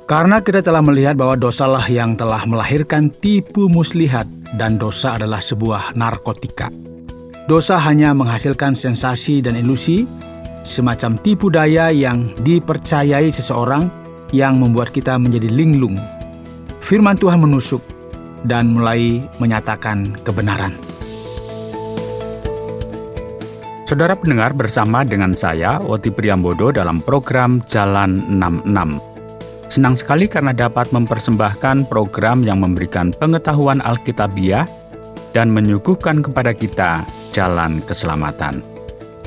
Karena kita telah melihat bahwa dosalah yang telah melahirkan tipu muslihat dan dosa adalah sebuah narkotika. Dosa hanya menghasilkan sensasi dan ilusi, semacam tipu daya yang dipercayai seseorang yang membuat kita menjadi linglung. Firman Tuhan menusuk dan mulai menyatakan kebenaran. Saudara pendengar, bersama dengan saya, Oti Priambodo, dalam program Jalan 66. Senang sekali karena dapat mempersembahkan program yang memberikan pengetahuan Alkitabiah dan menyuguhkan kepada kita jalan keselamatan.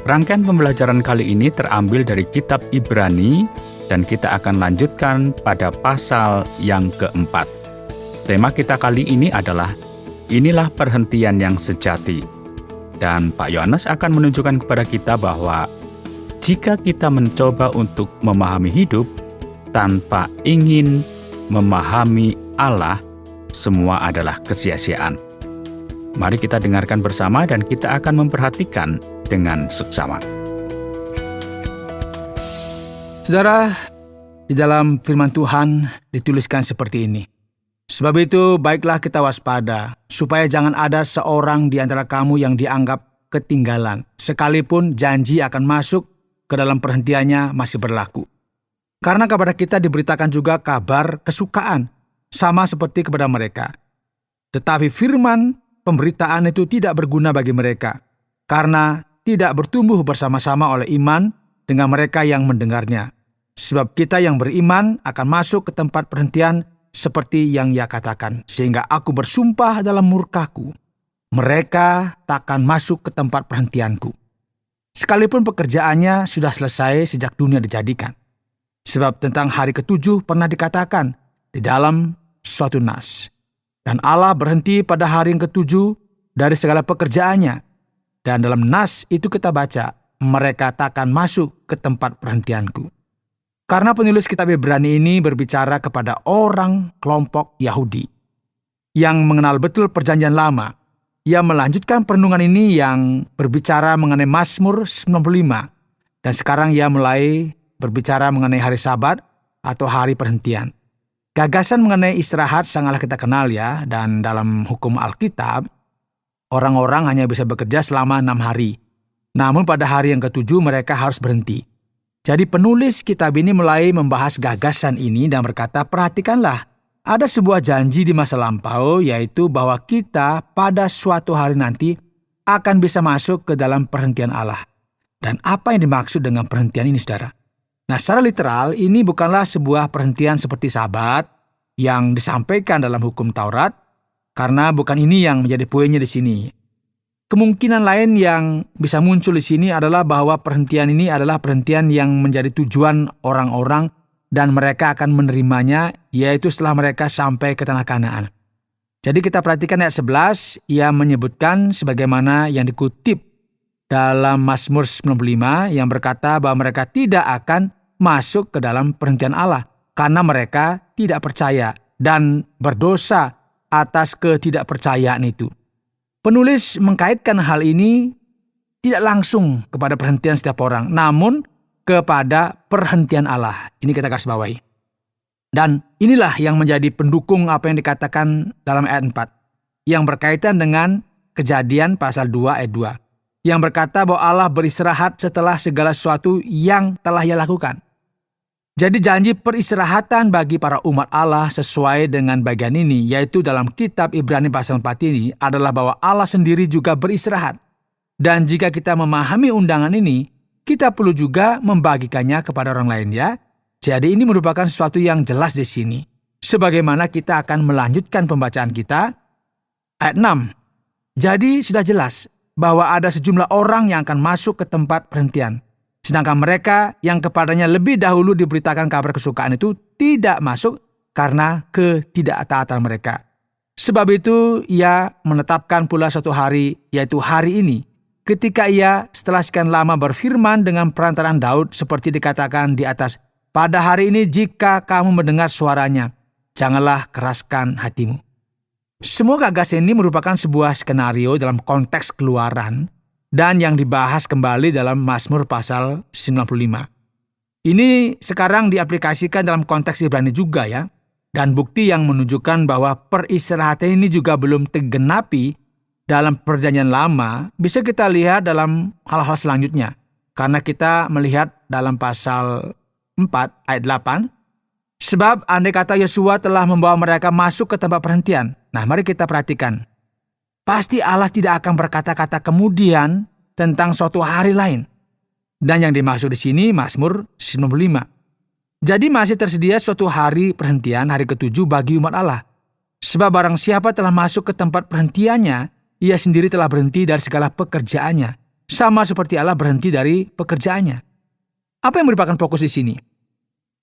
Rangkaian pembelajaran kali ini terambil dari kitab Ibrani dan kita akan lanjutkan pada pasal yang keempat. Tema kita kali ini adalah Inilah Perhentian yang Sejati. Dan Pak Yohanes akan menunjukkan kepada kita bahwa jika kita mencoba untuk memahami hidup tanpa ingin memahami Allah, semua adalah kesia-siaan. Mari kita dengarkan bersama dan kita akan memperhatikan dengan seksama. Saudara, di dalam firman Tuhan dituliskan seperti ini. Sebab itu, baiklah kita waspada, supaya jangan ada seorang di antara kamu yang dianggap ketinggalan, sekalipun janji akan masuk ke dalam perhentiannya masih berlaku. Karena kepada kita diberitakan juga kabar kesukaan, sama seperti kepada mereka. Tetapi firman pemberitaan itu tidak berguna bagi mereka, karena tidak bertumbuh bersama-sama oleh iman dengan mereka yang mendengarnya. Sebab kita yang beriman akan masuk ke tempat perhentian seperti yang ia katakan, sehingga aku bersumpah dalam murkaku, mereka takkan masuk ke tempat perhentianku. Sekalipun pekerjaannya sudah selesai sejak dunia dijadikan. Sebab tentang hari ketujuh pernah dikatakan di dalam suatu nas. Dan Allah berhenti pada hari yang ketujuh dari segala pekerjaannya. Dan dalam nas itu kita baca, mereka takkan masuk ke tempat perhentianku. Karena penulis kitab Ibrani ini berbicara kepada orang kelompok Yahudi yang mengenal betul perjanjian lama. Ia melanjutkan perenungan ini yang berbicara mengenai Mazmur 95. Dan sekarang ia mulai berbicara mengenai hari Sabat atau hari perhentian. Gagasan mengenai istirahat sangatlah kita kenal ya, dan dalam hukum Alkitab, orang-orang hanya bisa bekerja selama 6 hari. Namun pada hari yang ketujuh mereka harus berhenti. Jadi penulis kitab ini mulai membahas gagasan ini dan berkata, perhatikanlah, ada sebuah janji di masa lampau, yaitu bahwa kita pada suatu hari nanti akan bisa masuk ke dalam perhentian Allah. Dan apa yang dimaksud dengan perhentian ini, saudara? Nah, secara literal, ini bukanlah sebuah perhentian seperti Sabat yang disampaikan dalam hukum Taurat, karena bukan ini yang menjadi poinnya di sini. Kemungkinan lain yang bisa muncul di sini adalah bahwa perhentian ini adalah perhentian yang menjadi tujuan orang-orang dan mereka akan menerimanya, yaitu setelah mereka sampai ke tanah Kanaan. Jadi kita perhatikan ayat 11, ia menyebutkan sebagaimana yang dikutip dalam Mazmur 95 yang berkata bahwa mereka tidak akan masuk ke dalam perhentian Allah karena mereka tidak percaya dan berdosa atas ketidakpercayaan itu. Penulis mengkaitkan hal ini tidak langsung kepada perhentian setiap orang, namun kepada perhentian Allah. Ini kita garis bawahi. Dan inilah yang menjadi pendukung apa yang dikatakan dalam ayat 4 yang berkaitan dengan Kejadian pasal 2 ayat 2 yang berkata bahwa Allah beristirahat setelah segala sesuatu yang telah ia lakukan. Jadi janji peristirahatan bagi para umat Allah sesuai dengan bagian ini, yaitu dalam kitab Ibrani pasal 4 ini adalah bahwa Allah sendiri juga beristirahat. Dan jika kita memahami undangan ini, kita perlu juga membagikannya kepada orang lain ya. Jadi ini merupakan sesuatu yang jelas di sini. Sebagaimana kita akan melanjutkan pembacaan kita, ayat 6. Jadi sudah jelas bahwa ada sejumlah orang yang akan masuk ke tempat perhentian. Sedangkan mereka yang kepadanya lebih dahulu diberitakan kabar kesukaan itu tidak masuk karena ketidaktaatan mereka. Sebab itu ia menetapkan pula suatu hari, yaitu hari ini, ketika ia setelah sekian lama berfirman dengan perantaraan Daud seperti dikatakan di atas, pada hari ini jika kamu mendengar suaranya, janganlah keraskan hatimu. Semua gagasan ini merupakan sebuah skenario dalam konteks Keluaran dan yang dibahas kembali dalam Mazmur pasal 95. Ini sekarang diaplikasikan dalam konteks Ibrani juga ya. Dan bukti yang menunjukkan bahwa peristirahatan ini juga belum tergenapi dalam perjanjian lama bisa kita lihat dalam hal-hal selanjutnya. Karena kita melihat dalam pasal 4 ayat 8, sebab andai kata Yosua telah membawa mereka masuk ke tempat perhentian. Nah, mari kita perhatikan. Pasti Allah tidak akan berkata-kata kemudian tentang suatu hari lain. Dan yang dimaksud di sini Mazmur 95. Jadi masih tersedia suatu hari perhentian, hari ke-7 bagi umat Allah. Sebab barang siapa telah masuk ke tempat perhentiannya, ia sendiri telah berhenti dari segala pekerjaannya. Sama seperti Allah berhenti dari pekerjaannya. Apa yang merupakan fokus di sini?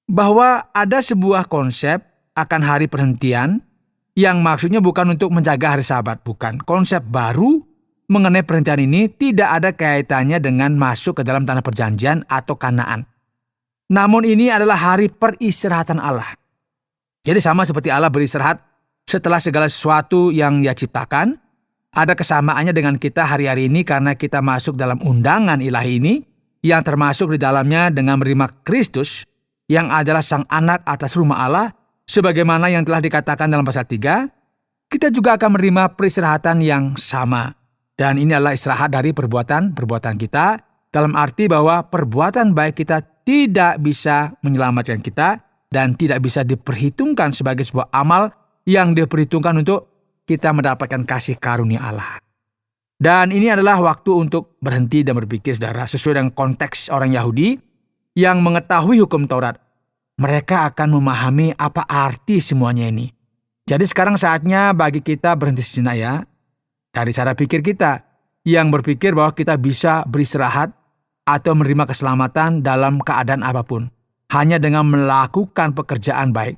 Bahwa ada sebuah konsep akan hari perhentian yang maksudnya bukan untuk menjaga hari Sabat. Bukan. Konsep baru mengenai perhentian ini tidak ada kaitannya dengan masuk ke dalam tanah perjanjian atau Kanaan. Namun ini adalah hari peristirahatan Allah. Jadi sama seperti Allah beristirahat setelah segala sesuatu yang Ia ciptakan, ada kesamaannya dengan kita hari-hari ini karena kita masuk dalam undangan ilahi ini yang termasuk di dalamnya dengan menerima Kristus yang adalah sang anak atas rumah Allah, sebagaimana yang telah dikatakan dalam pasal 3, kita juga akan menerima peristirahatan yang sama. Dan ini adalah istirahat dari perbuatan kita, dalam arti bahwa perbuatan baik kita tidak bisa menyelamatkan kita dan tidak bisa diperhitungkan sebagai sebuah amal yang diperhitungkan untuk kita mendapatkan kasih karunia Allah. Dan ini adalah waktu untuk berhenti dan berpikir, saudara, sesuai dengan konteks orang Yahudi yang mengetahui hukum Taurat. Mereka akan memahami apa arti semuanya ini. Jadi sekarang saatnya bagi kita berhenti sejenak ya. Dari cara pikir kita yang berpikir bahwa kita bisa beristirahat atau menerima keselamatan dalam keadaan apapun. Hanya dengan melakukan pekerjaan baik.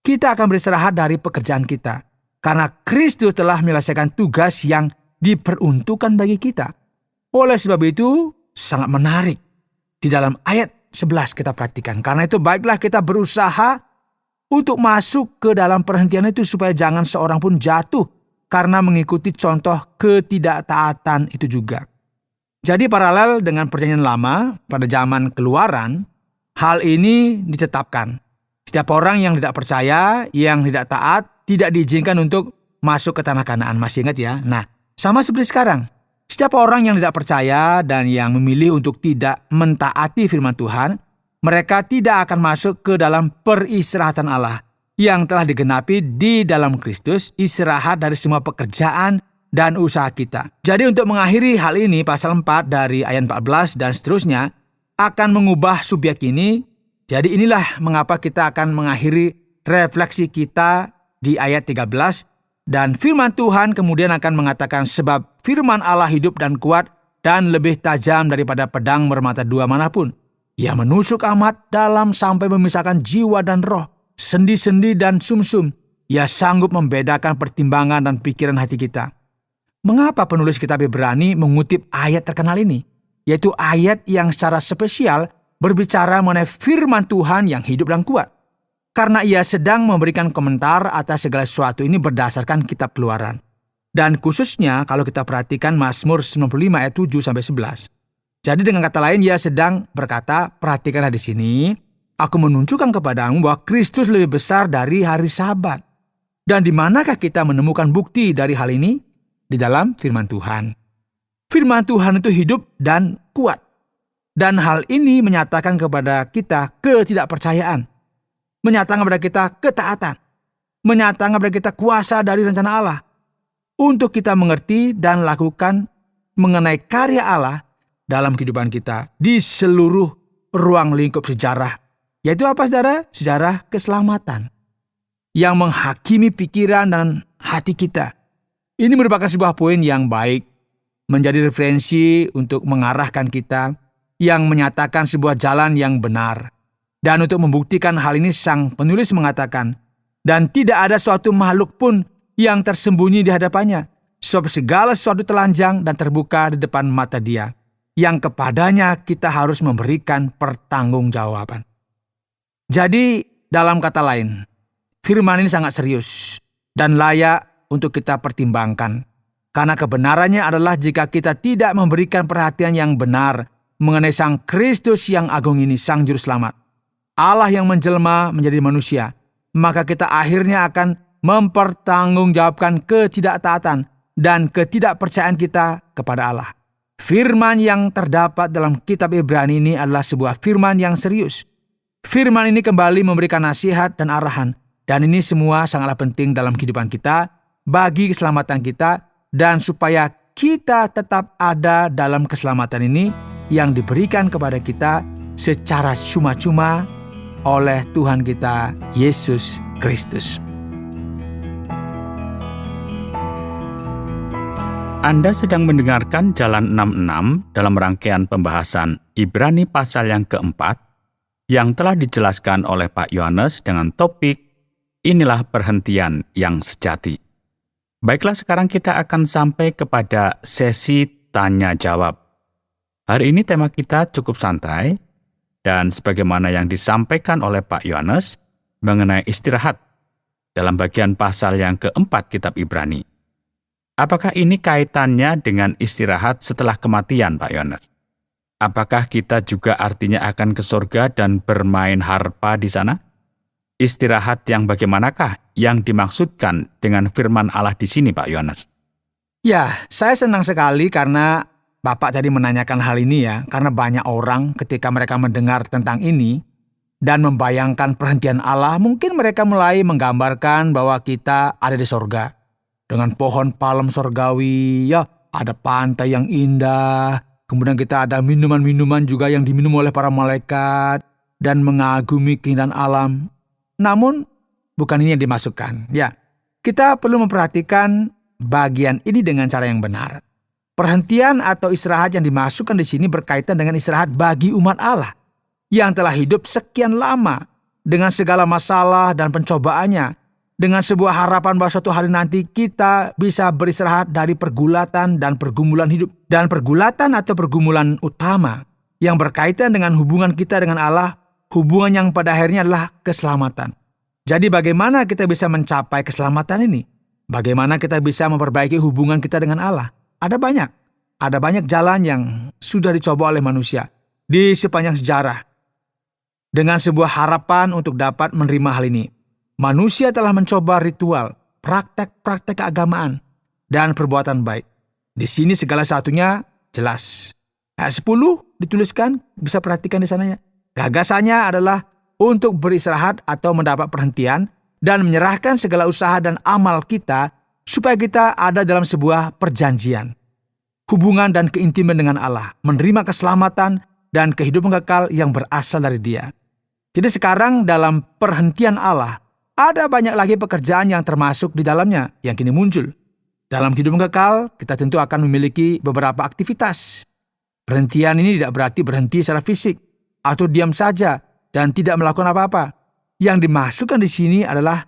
Kita akan beristirahat dari pekerjaan kita. Karena Kristus telah menyelesaikan tugas yang diperuntukkan bagi kita. Oleh sebab itu sangat menarik. Di dalam ayat 11 kita perhatikan. Karena itu baiklah kita berusaha untuk masuk ke dalam perhentian itu supaya jangan seorang pun jatuh karena mengikuti contoh ketidaktaatan itu juga. Jadi paralel dengan perjanjian lama pada zaman Keluaran, hal ini ditetapkan. Setiap orang yang tidak percaya, yang tidak taat, tidak diizinkan untuk masuk ke tanah Kanaan. Masih ingat ya? Nah, sama seperti sekarang. Setiap orang yang tidak percaya dan yang memilih untuk tidak mentaati firman Tuhan, mereka tidak akan masuk ke dalam peristirahatan Allah yang telah digenapi di dalam Kristus, istirahat dari semua pekerjaan dan usaha kita. Jadi untuk mengakhiri hal ini, pasal 4 dari ayat 14 dan seterusnya akan mengubah subjek ini. Jadi inilah mengapa kita akan mengakhiri refleksi kita di ayat 13. Dan firman Tuhan kemudian akan mengatakan, sebab firman Allah hidup dan kuat dan lebih tajam daripada pedang bermata dua manapun. Ia menusuk amat dalam sampai memisahkan jiwa dan roh, sendi-sendi dan sumsum. Ia sanggup membedakan pertimbangan dan pikiran hati kita. Mengapa penulis kitab Ibrani mengutip ayat terkenal ini? Yaitu ayat yang secara spesial berbicara mengenai firman Tuhan yang hidup dan kuat. Karena ia sedang memberikan komentar atas segala sesuatu ini berdasarkan kitab Keluaran. Dan khususnya kalau kita perhatikan Mazmur 95 ayat 7-11. Jadi dengan kata lain ia sedang berkata, perhatikanlah di sini, aku menunjukkan kepadamu bahwa Kristus lebih besar dari hari Sabat. Dan di manakah kita menemukan bukti dari hal ini? Di dalam firman Tuhan. Firman Tuhan itu hidup dan kuat. Dan hal ini menyatakan kepada kita ketidakpercayaan. Menyatakan kepada kita ketaatan. Menyatakan kepada kita kuasa dari rencana Allah. Untuk kita mengerti dan lakukan mengenai karya Allah dalam kehidupan kita di seluruh ruang lingkup sejarah. Yaitu apa, saudara? Sejarah keselamatan. Yang menghakimi pikiran dan hati kita. Ini merupakan sebuah poin yang baik. Menjadi referensi untuk mengarahkan kita. Yang menyatakan sebuah jalan yang benar. Dan untuk membuktikan hal ini sang penulis mengatakan, dan tidak ada suatu makhluk pun yang tersembunyi di hadapannya, sebab segala sesuatu telanjang dan terbuka di depan mata Dia, yang kepadanya kita harus memberikan pertanggungjawaban. Jadi, dalam kata lain, firman ini sangat serius dan layak untuk kita pertimbangkan. Karena kebenarannya adalah jika kita tidak memberikan perhatian yang benar mengenai Sang Kristus yang agung ini, Sang Juru Selamat. Allah yang menjelma menjadi manusia. Maka kita akhirnya akan mempertanggungjawabkan ketidaktaatan dan ketidakpercayaan kita kepada Allah. Firman yang terdapat dalam kitab Ibrani ini adalah sebuah firman yang serius. Firman ini kembali memberikan nasihat dan arahan. Dan ini semua sangatlah penting dalam kehidupan kita, bagi keselamatan kita, dan supaya kita tetap ada dalam keselamatan ini yang diberikan kepada kita secara cuma-cuma oleh Tuhan kita, Yesus Kristus. Anda sedang mendengarkan Jalan 66 dalam rangkaian pembahasan Ibrani pasal yang keempat yang telah dijelaskan oleh Pak Yohanes dengan topik Inilah Perhentian yang Sejati. Baiklah, sekarang kita akan sampai kepada sesi tanya-jawab. Hari ini tema kita cukup santai, dan sebagaimana yang disampaikan oleh Pak Yohanes mengenai istirahat dalam bagian pasal yang keempat kitab Ibrani. Apakah ini kaitannya dengan istirahat setelah kematian, Pak Yohanes? Apakah kita juga artinya akan ke surga dan bermain harpa di sana? Istirahat yang bagaimanakah yang dimaksudkan dengan firman Allah di sini, Pak Yohanes? Ya, saya senang sekali karena Bapak tadi menanyakan hal ini ya, karena banyak orang ketika mereka mendengar tentang ini dan membayangkan perhentian Allah, mungkin mereka mulai menggambarkan bahwa kita ada di sorga. Dengan pohon palem sorgawi, ya ada pantai yang indah, kemudian kita ada minuman-minuman juga yang diminum oleh para malaikat, dan mengagumi keindahan alam. Namun, bukan ini yang dimasukkan. Ya, kita perlu memperhatikan bagian ini dengan cara yang benar. Perhentian atau istirahat yang dimasukkan di sini berkaitan dengan istirahat bagi umat Allah yang telah hidup sekian lama dengan segala masalah dan pencobaannya, dengan sebuah harapan bahwa suatu hari nanti kita bisa beristirahat dari pergulatan dan pergumulan hidup. Dan pergulatan atau pergumulan utama yang berkaitan dengan hubungan kita dengan Allah, hubungan yang pada akhirnya adalah keselamatan. Jadi bagaimana kita bisa mencapai keselamatan ini? Bagaimana kita bisa memperbaiki hubungan kita dengan Allah? Ada banyak jalan yang sudah dicoba oleh manusia di sepanjang sejarah. Dengan sebuah harapan untuk dapat menerima hal ini, manusia telah mencoba ritual, praktek-praktek keagamaan, dan perbuatan baik. Di sini segala satunya jelas. Ayat 10 dituliskan, bisa perhatikan di sananya. Gagasannya adalah untuk beristirahat atau mendapat perhentian dan menyerahkan segala usaha dan amal kita supaya kita ada dalam sebuah perjanjian, hubungan dan keintiman dengan Allah, menerima keselamatan dan kehidupan kekal yang berasal dari Dia. Jadi sekarang dalam perhentian Allah, ada banyak lagi pekerjaan yang termasuk di dalamnya yang kini muncul. Dalam kehidupan kekal, kita tentu akan memiliki beberapa aktivitas. Perhentian ini tidak berarti berhenti secara fisik atau diam saja dan tidak melakukan apa-apa. Yang dimasukkan di sini adalah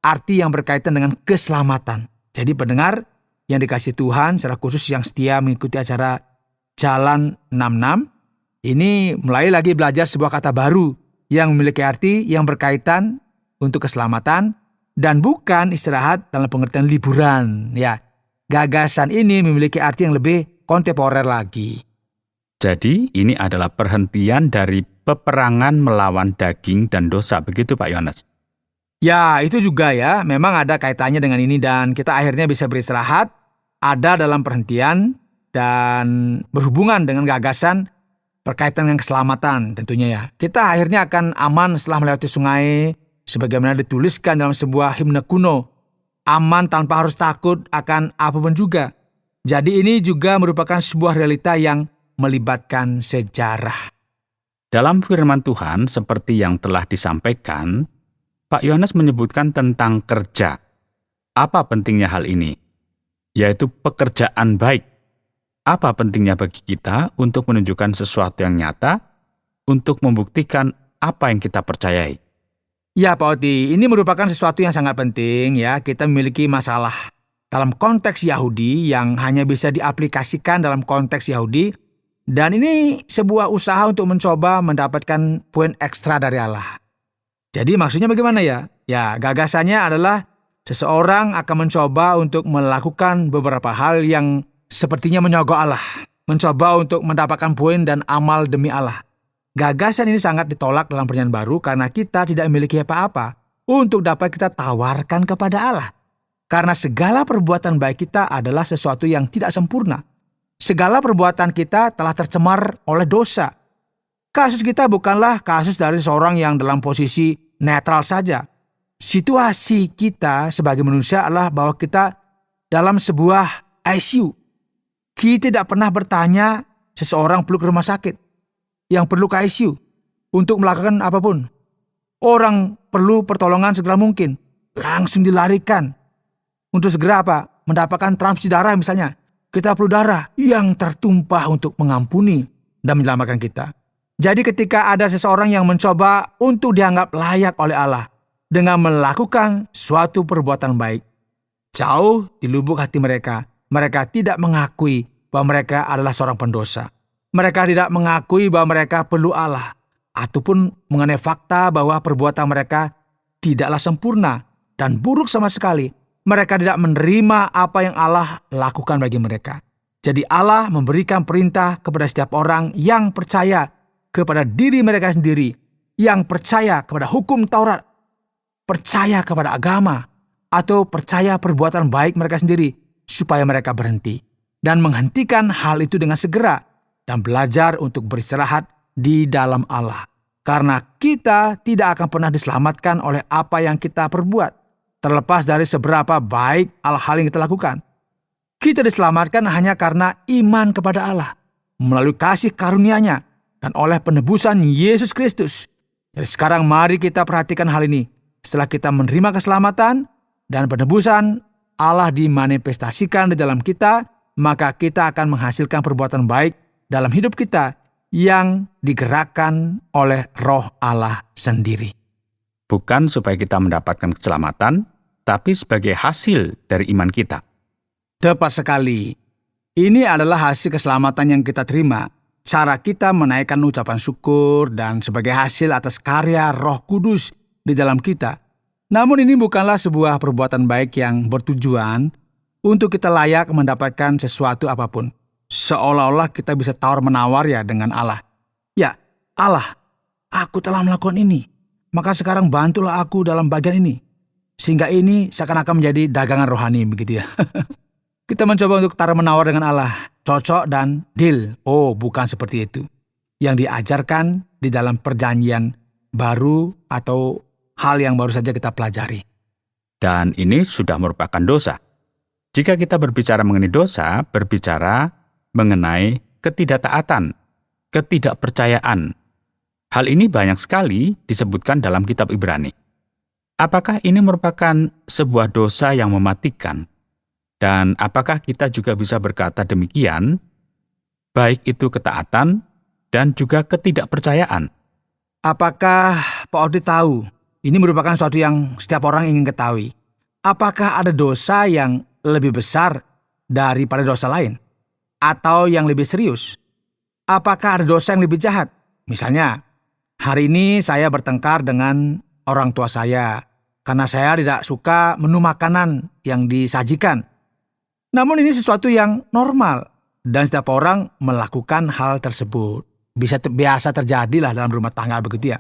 arti yang berkaitan dengan keselamatan. Jadi pendengar yang dikasihi Tuhan, secara khusus yang setia mengikuti acara Jalan 66, ini mulai lagi belajar sebuah kata baru yang memiliki arti yang berkaitan untuk keselamatan dan bukan istirahat dalam pengertian liburan. Ya, gagasan ini memiliki arti yang lebih kontemporer lagi. Jadi, ini adalah perhentian dari peperangan melawan daging dan dosa, begitu Pak Yohanes? Ya, itu juga ya, memang ada kaitannya dengan ini dan kita akhirnya bisa beristirahat, ada dalam perhentian dan berhubungan dengan gagasan berkaitan dengan keselamatan tentunya ya. Kita akhirnya akan aman setelah melewati sungai, sebagaimana dituliskan dalam sebuah himne kuno, aman tanpa harus takut akan apapun juga. Jadi ini juga merupakan sebuah realita yang melibatkan sejarah. Dalam firman Tuhan, seperti yang telah disampaikan, Pak Yohanes menyebutkan tentang kerja. Apa pentingnya hal ini? Yaitu pekerjaan baik. Apa pentingnya bagi kita untuk menunjukkan sesuatu yang nyata, untuk membuktikan apa yang kita percayai? Ya Pak Oti, ini merupakan sesuatu yang sangat penting ya. Kita memiliki masalah dalam konteks Yahudi yang hanya bisa diaplikasikan dalam konteks Yahudi. Dan ini sebuah usaha untuk mencoba mendapatkan poin ekstra dari Allah. Jadi maksudnya bagaimana ya? Ya, gagasannya adalah seseorang akan mencoba untuk melakukan beberapa hal yang sepertinya menyogok Allah. mencoba untuk mendapatkan poin dan amal demi Allah. Gagasan ini sangat ditolak dalam Perjanjian Baru karena kita tidak memiliki apa-apa untuk dapat kita tawarkan kepada Allah. Karena segala perbuatan baik kita adalah sesuatu yang tidak sempurna. Segala perbuatan kita telah tercemar oleh dosa. Kasus kita bukanlah kasus dari seorang yang dalam posisi netral saja. Situasi kita sebagai manusia adalah bahwa kita dalam sebuah ICU. Kita tidak pernah bertanya seseorang perlu ke rumah sakit yang perlu ke ICU untuk melakukan apapun. Orang perlu pertolongan segera mungkin. Langsung dilarikan. Untuk segera mendapatkan transfusi darah misalnya. Kita perlu darah yang tertumpah untuk mengampuni dan menyelamatkan kita. Jadi ketika ada seseorang yang mencoba untuk dianggap layak oleh Allah dengan melakukan suatu perbuatan baik, jauh di lubuk hati mereka tidak mengakui bahwa mereka adalah seorang pendosa. Mereka tidak mengakui bahwa mereka perlu Allah, ataupun mengenai fakta bahwa perbuatan mereka tidaklah sempurna dan buruk sama sekali. Mereka tidak menerima apa yang Allah lakukan bagi mereka. Jadi Allah memberikan perintah kepada setiap orang yang percaya kepada diri mereka sendiri, yang percaya kepada hukum Taurat, percaya kepada agama, atau percaya perbuatan baik mereka sendiri, supaya mereka berhenti dan menghentikan hal itu dengan segera dan belajar untuk beristirahat di dalam Allah. Karena kita tidak akan pernah diselamatkan oleh apa yang kita perbuat, terlepas dari seberapa baik hal-hal yang kita lakukan. Kita diselamatkan hanya karena iman kepada Allah, melalui kasih karunia-Nya, dan oleh penebusan Yesus Kristus. Jadi sekarang mari kita perhatikan hal ini. Setelah kita menerima keselamatan dan penebusan Allah dimanifestasikan di dalam kita, maka kita akan menghasilkan perbuatan baik dalam hidup kita yang digerakkan oleh Roh Allah sendiri. Bukan supaya kita mendapatkan keselamatan, tapi sebagai hasil dari iman kita. Tepat sekali. Ini adalah hasil keselamatan yang kita terima. Cara kita menaikkan ucapan syukur dan sebagai hasil atas karya Roh Kudus di dalam kita. Namun ini bukanlah sebuah perbuatan baik yang bertujuan untuk kita layak mendapatkan sesuatu apapun. Seolah-olah kita bisa tawar-menawar dengan Allah. Ya, Allah, aku telah melakukan ini. Maka sekarang bantulah aku dalam bagian ini. Sehingga ini seakan-akan menjadi dagangan rohani begitu ya. Kita mencoba untuk tawar-menawar dengan Allah. Cocok dan deal. Oh, bukan seperti itu. Yang diajarkan di dalam perjanjian baru atau hal yang baru saja kita pelajari. Dan ini sudah merupakan dosa. Jika kita berbicara mengenai dosa, berbicara mengenai ketidaktaatan, ketidakpercayaan. Hal ini banyak sekali disebutkan dalam kitab Ibrani. Apakah ini merupakan sebuah dosa yang mematikan? Dan apakah kita juga bisa berkata demikian, baik itu ketaatan dan juga ketidakpercayaan? Apakah Pak Odi tahu, ini merupakan sesuatu yang setiap orang ingin ketahui. Apakah ada dosa yang lebih besar daripada dosa lain? Atau yang lebih serius? Apakah ada dosa yang lebih jahat? Misalnya, hari ini saya bertengkar dengan orang tua saya karena saya tidak suka menu makanan yang disajikan. Namun ini sesuatu yang normal dan setiap orang melakukan hal tersebut. Biasa terjadilah dalam rumah tangga begitu ya.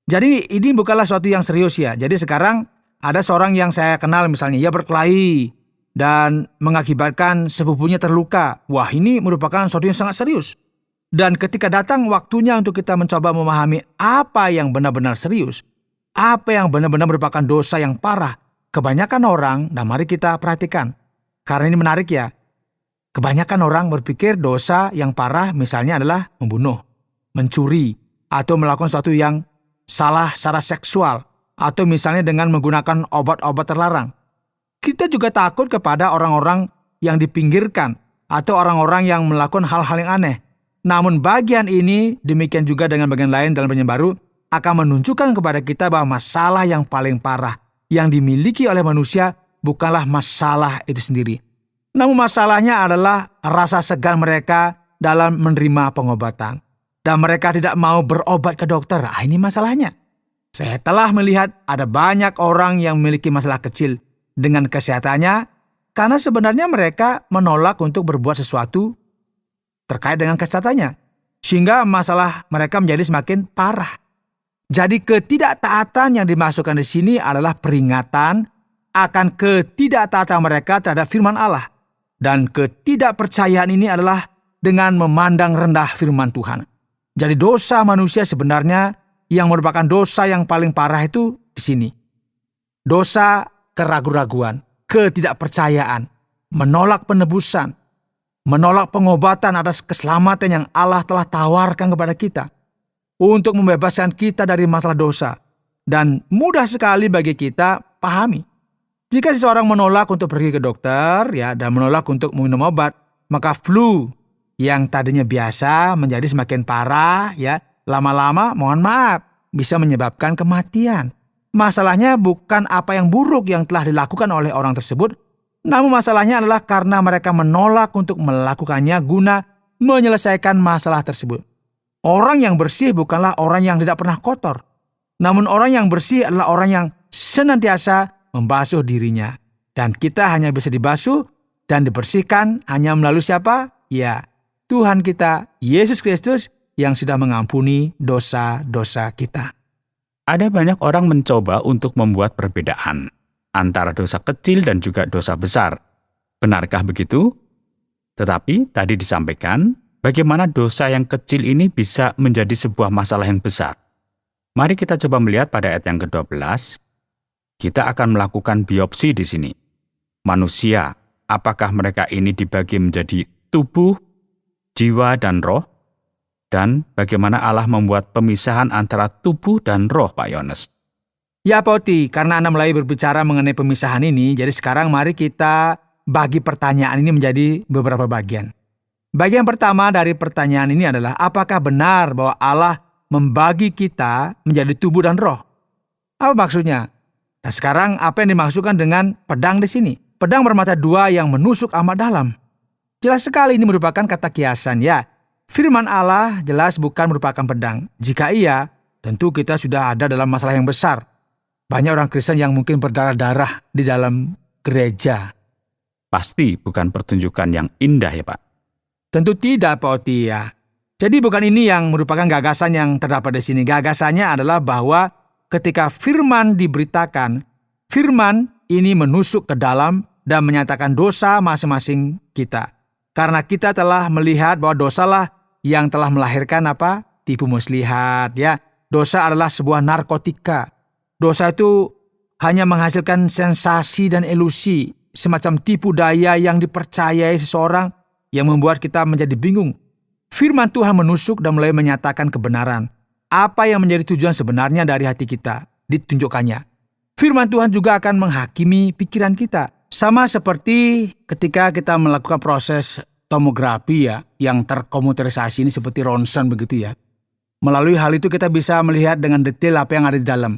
Jadi ini bukanlah sesuatu yang serius ya. Jadi sekarang ada seorang yang saya kenal misalnya, ia berkelahi dan mengakibatkan sepupunya terluka. Wah, ini merupakan sesuatu yang sangat serius. Dan ketika datang waktunya untuk kita mencoba memahami apa yang benar-benar serius, apa yang benar-benar merupakan dosa yang parah, kebanyakan orang, dan mari kita perhatikan. Karena ini menarik ya, kebanyakan orang berpikir dosa yang parah misalnya adalah membunuh, mencuri, atau melakukan sesuatu yang salah secara seksual, atau misalnya dengan menggunakan obat-obat terlarang. Kita juga takut kepada orang-orang yang dipinggirkan, atau orang-orang yang melakukan hal-hal yang aneh. Namun bagian ini, demikian juga dengan bagian lain dalam Perjanjian Baru, akan menunjukkan kepada kita bahwa masalah yang paling parah yang dimiliki oleh manusia bukanlah masalah itu sendiri. Namun masalahnya adalah rasa segan mereka dalam menerima pengobatan. Dan mereka tidak mau berobat ke dokter. Ini masalahnya. Saya telah melihat ada banyak orang yang memiliki masalah kecil dengan kesehatannya karena sebenarnya mereka menolak untuk berbuat sesuatu terkait dengan kesehatannya, sehingga masalah mereka menjadi semakin parah. Jadi ketidaktaatan yang dimasukkan di sini adalah peringatan akan ketidaktaatan mereka terhadap firman Allah. Dan ketidakpercayaan ini adalah dengan memandang rendah firman Tuhan. Jadi dosa manusia sebenarnya yang merupakan dosa yang paling parah itu di sini. Dosa keraguan-raguan, ketidakpercayaan, menolak penebusan, menolak pengobatan atas keselamatan yang Allah telah tawarkan kepada kita untuk membebaskan kita dari masalah dosa. Dan mudah sekali bagi kita pahami. Jika seseorang menolak untuk pergi ke dokter dan menolak untuk minum obat, maka flu yang tadinya biasa menjadi semakin parah lama-lama mohon maaf bisa menyebabkan kematian. Masalahnya bukan apa yang buruk yang telah dilakukan oleh orang tersebut, namun masalahnya adalah karena mereka menolak untuk melakukannya guna menyelesaikan masalah tersebut. Orang yang bersih bukanlah orang yang tidak pernah kotor, namun orang yang bersih adalah orang yang senantiasa membasuh dirinya. Dan kita hanya bisa dibasuh dan dibersihkan hanya melalui siapa? Ya, Tuhan kita, Yesus Kristus yang sudah mengampuni dosa-dosa kita. Ada banyak orang mencoba untuk membuat perbedaan antara dosa kecil dan juga dosa besar. Benarkah begitu? Tetapi tadi disampaikan bagaimana dosa yang kecil ini bisa menjadi sebuah masalah yang besar. Mari kita coba melihat pada ayat yang ke-12. Kita akan melakukan biopsi di sini. Manusia, apakah mereka ini dibagi menjadi tubuh, jiwa, dan roh? Dan bagaimana Allah membuat pemisahan antara tubuh dan roh, Pak Yones? Ya, Pak Oti, karena Anda mulai berbicara mengenai pemisahan ini, jadi sekarang mari kita bagi pertanyaan ini menjadi beberapa bagian. Bagian pertama dari pertanyaan ini adalah, apakah benar bahwa Allah membagi kita menjadi tubuh dan roh? Apa maksudnya? Nah, sekarang apa yang dimaksudkan dengan pedang di sini? Pedang bermata dua yang menusuk amat dalam. Jelas sekali ini merupakan kata kiasan, ya. Firman Allah jelas bukan merupakan pedang. Jika iya, tentu kita sudah ada dalam masalah yang besar. Banyak orang Kristen yang mungkin berdarah-darah di dalam gereja. Pasti bukan pertunjukan yang indah ya Pak? Tentu tidak, Pak Oti, ya. Jadi bukan ini yang merupakan gagasan yang terdapat di sini. Gagasannya adalah bahwa ketika firman diberitakan, firman ini menusuk ke dalam dan menyatakan dosa masing-masing kita. Karena kita telah melihat bahwa dosalah yang telah melahirkan tipu muslihat, ya. Dosa adalah sebuah narkotika. Dosa itu hanya menghasilkan sensasi dan ilusi, semacam tipu daya yang dipercayai seseorang yang membuat kita menjadi bingung. Firman Tuhan menusuk dan mulai menyatakan kebenaran. Apa yang menjadi tujuan sebenarnya dari hati kita ditunjukkannya. Firman Tuhan juga akan menghakimi pikiran kita. Sama seperti ketika kita melakukan proses tomografi yang terkomputerisasi ini seperti ronsen begitu ya. Melalui hal itu kita bisa melihat dengan detail apa yang ada di dalam.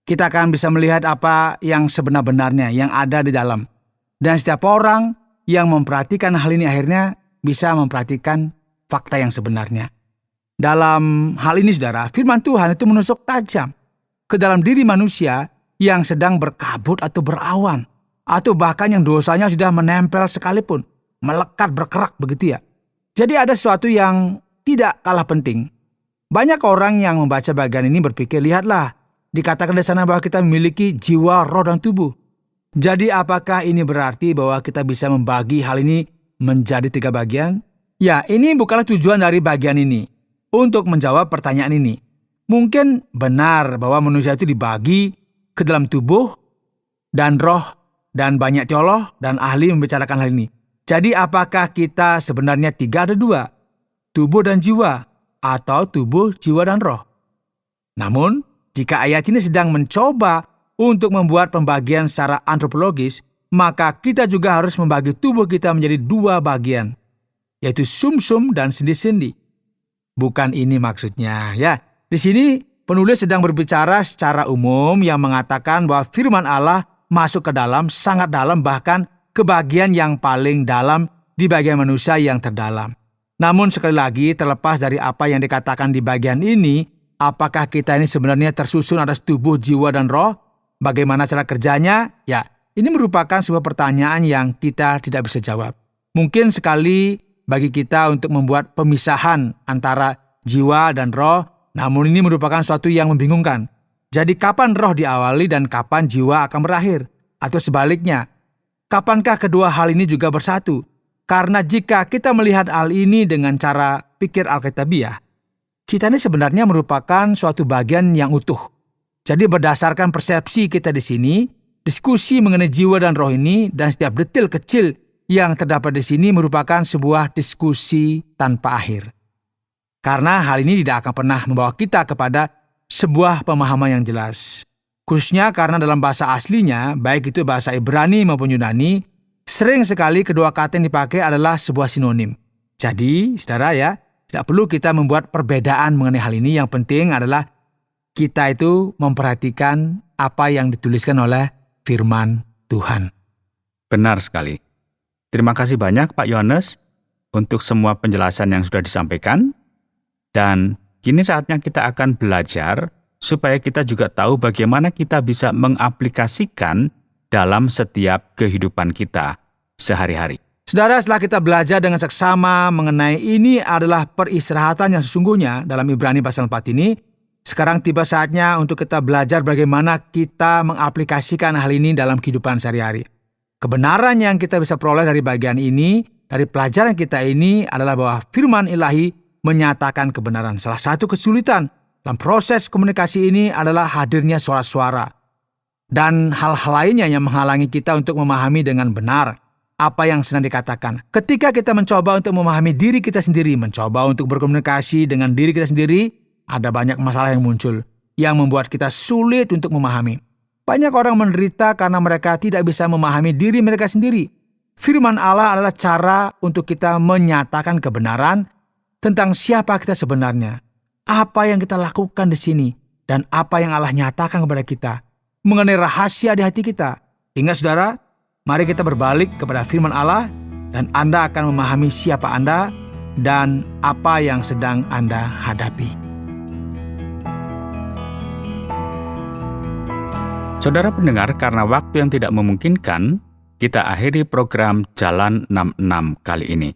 Kita akan bisa melihat apa yang sebenar-benarnya yang ada di dalam. Dan setiap orang yang memperhatikan hal ini akhirnya bisa memperhatikan fakta yang sebenarnya. Dalam hal ini saudara, firman Tuhan itu menusuk tajam ke dalam diri manusia yang sedang berkabut atau berawan. Atau bahkan yang dosanya sudah menempel sekalipun, melekat berkerak begitu ya. Jadi ada sesuatu yang tidak kalah penting. Banyak orang yang membaca bagian ini berpikir, lihatlah, dikatakan di sana bahwa kita memiliki jiwa, roh, dan tubuh. Jadi apakah ini berarti bahwa kita bisa membagi hal ini menjadi 3 bagian? Ya, ini bukanlah tujuan dari bagian ini. Untuk menjawab pertanyaan ini, mungkin benar bahwa manusia itu dibagi ke dalam tubuh dan roh, dan banyak teolog dan ahli membicarakan hal ini. Jadi apakah kita sebenarnya 3 atau 2? Tubuh dan jiwa, atau tubuh, jiwa, dan roh? Namun, jika ayat ini sedang mencoba untuk membuat pembagian secara antropologis, maka kita juga harus membagi tubuh kita menjadi 2 bagian, yaitu sumsum dan sendi-sendi. Bukan ini maksudnya, ya. Di sini penulis sedang berbicara secara umum yang mengatakan bahwa firman Allah masuk ke dalam, sangat dalam, bahkan ke bagian yang paling dalam di bagian manusia yang terdalam. Namun sekali lagi, terlepas dari apa yang dikatakan di bagian ini, apakah kita ini sebenarnya tersusun atas tubuh, jiwa, dan roh? Bagaimana cara kerjanya? Ya, ini merupakan sebuah pertanyaan yang kita tidak bisa jawab. Mungkin sekali bagi kita untuk membuat pemisahan antara jiwa dan roh, namun ini merupakan suatu yang membingungkan. Jadi kapan roh diawali dan kapan jiwa akan berakhir? Atau sebaliknya, kapankah kedua hal ini juga bersatu? Karena jika kita melihat hal ini dengan cara pikir Alkitabiah, kita ini sebenarnya merupakan suatu bagian yang utuh. Jadi berdasarkan persepsi kita di sini, diskusi mengenai jiwa dan roh ini dan setiap detail kecil yang terdapat di sini merupakan sebuah diskusi tanpa akhir. Karena hal ini tidak akan pernah membawa kita kepada sebuah pemahaman yang jelas. Khususnya karena dalam bahasa aslinya, baik itu bahasa Ibrani maupun Yunani, sering sekali kedua kata yang dipakai adalah sebuah sinonim. Jadi, saudara ya, tidak perlu kita membuat perbedaan mengenai hal ini. Yang penting adalah kita itu memperhatikan apa yang dituliskan oleh firman Tuhan. Benar sekali. Terima kasih banyak Pak Yohanes untuk semua penjelasan yang sudah disampaikan. Dan kini saatnya kita akan belajar supaya kita juga tahu bagaimana kita bisa mengaplikasikan dalam setiap kehidupan kita sehari-hari. Saudara, setelah kita belajar dengan seksama mengenai ini adalah peristirahatan yang sesungguhnya dalam Ibrani pasal 4 ini, sekarang tiba saatnya untuk kita belajar bagaimana kita mengaplikasikan hal ini dalam kehidupan sehari-hari. Kebenaran yang kita bisa peroleh dari bagian ini, dari pelajaran kita ini adalah bahwa firman ilahi menyatakan kebenaran. Salah satu kesulitan dalam proses komunikasi ini adalah hadirnya suara-suara dan hal-hal lainnya yang menghalangi kita untuk memahami dengan benar apa yang sedang dikatakan. Ketika kita mencoba untuk memahami diri kita sendiri, mencoba untuk berkomunikasi dengan diri kita sendiri, ada banyak masalah yang muncul yang membuat kita sulit untuk memahami. Banyak orang menderita karena mereka tidak bisa memahami diri mereka sendiri. Firman Allah adalah cara untuk kita menyatakan kebenaran tentang siapa kita sebenarnya, apa yang kita lakukan di sini, dan apa yang Allah nyatakan kepada kita mengenai rahasia di hati kita. Ingat saudara, mari kita berbalik kepada firman Allah dan Anda akan memahami siapa Anda dan apa yang sedang Anda hadapi. Saudara pendengar, karena waktu yang tidak memungkinkan, kita akhiri program Jalan 66 kali ini.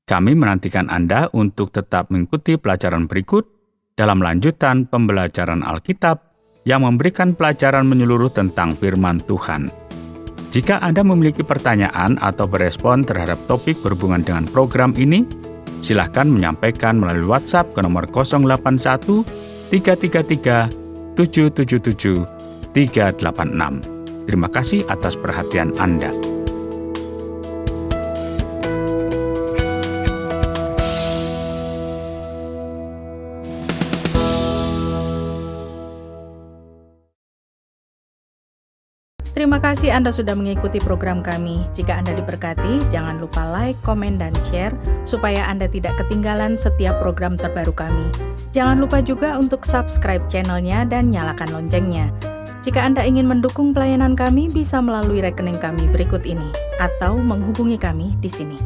Kami menantikan Anda untuk tetap mengikuti pelajaran berikut dalam lanjutan pembelajaran Alkitab yang memberikan pelajaran menyeluruh tentang firman Tuhan. Jika Anda memiliki pertanyaan atau berespon terhadap topik berhubungan dengan program ini, silakan menyampaikan melalui WhatsApp ke nomor 081 333 777 386. Terima kasih atas perhatian Anda. Terima kasih Anda sudah mengikuti program kami. Jika Anda diberkati, jangan lupa like, komen, dan share supaya Anda tidak ketinggalan setiap program terbaru kami. Jangan lupa juga untuk subscribe channelnya dan nyalakan loncengnya. Jika Anda ingin mendukung pelayanan kami, bisa melalui rekening kami berikut ini atau menghubungi kami di sini.